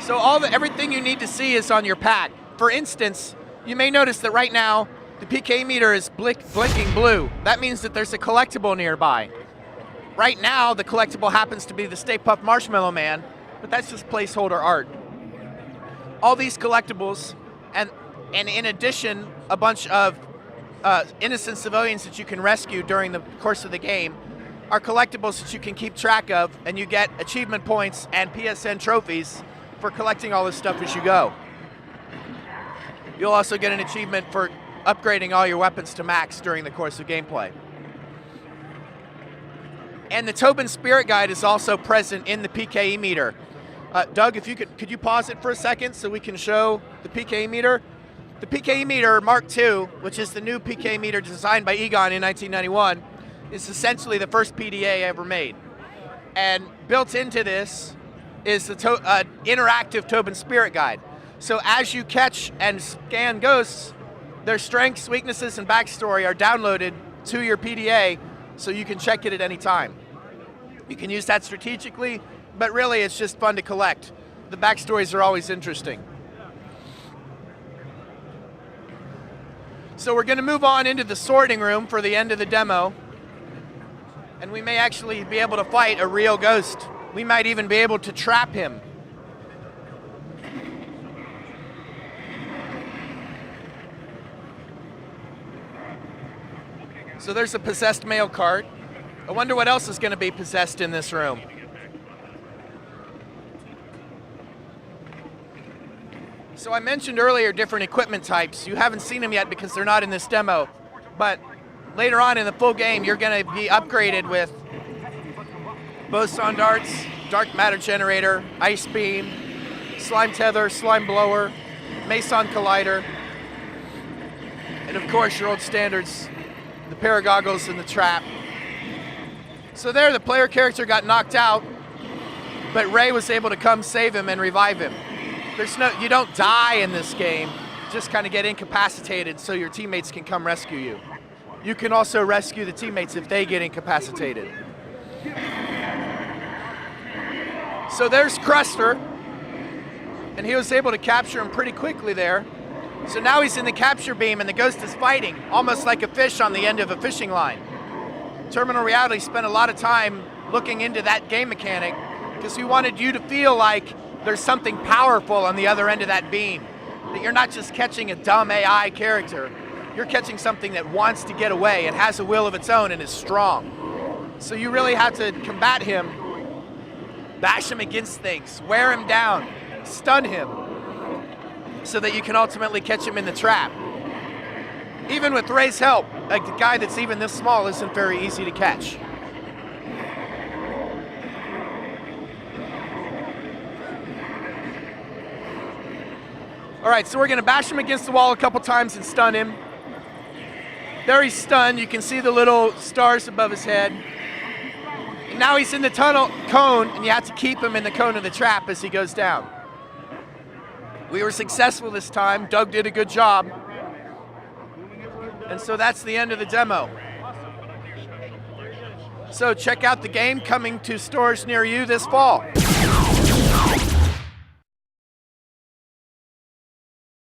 So everything you need to see is on your pack. For instance, you may notice that right now the PK meter is blinking blue. That means that there's a collectible nearby. Right now, the collectible happens to be the Stay Puft Marshmallow Man, but that's just placeholder art. All these collectibles, and in addition, a bunch of innocent civilians that you can rescue during the course of the game, are collectibles that you can keep track of, and you get achievement points and PSN trophies for collecting all this stuff as you go. You'll also get an achievement for upgrading all your weapons to max during the course of gameplay. And the Tobin Spirit Guide is also present in the PKE meter. Doug, if you could you pause it for a second so we can show the PKE meter? The PKE meter Mark II, which is the new PKE meter designed by Egon in 1991, is essentially the first PDA ever made. And built into this is the interactive Tobin Spirit Guide. So as you catch and scan ghosts, their strengths, weaknesses, and backstory are downloaded to your PDA, so you can check it at any time. You can use that strategically, but really it's just fun to collect. The backstories are always interesting. So we're going to move on into the sorting room for the end of the demo, and we may actually be able to fight a real ghost. We might even be able to trap him. So there's a possessed mail cart. I wonder what else is going to be possessed in this room. So I mentioned earlier different equipment types. You haven't seen them yet because they're not in this demo, but later on in the full game you're going to be upgraded with boson darts, dark matter generator, ice beam, slime tether, slime blower, meson collider, and of course your old standards, the paragoggles and the trap. So there, the player character got knocked out, but Ray was able to come save him and revive him. You don't die in this game, just kind of get incapacitated so your teammates can come rescue you. You can also rescue the teammates if they get incapacitated. So there's Cruster, and he was able to capture him pretty quickly there. So now he's in the capture beam and the ghost is fighting, almost like a fish on the end of a fishing line. Terminal Reality spent a lot of time looking into that game mechanic because we wanted you to feel like there's something powerful on the other end of that beam, that you're not just catching a dumb AI character, you're catching something that wants to get away and has a will of its own and is strong. So you really have to combat him, bash him against things, wear him down, stun him, so that you can ultimately catch him in the trap. Even with Ray's help, like the guy that's even this small isn't very easy to catch. All right, so we're gonna bash him against the wall a couple times and stun him. There he's stunned. You can see the little stars above his head. And now he's in the tunnel cone, and you have to keep him in the cone of the trap as he goes down. We were successful this time. Doug did a good job. And so that's the end of the demo. So check out the game coming to stores near you this fall.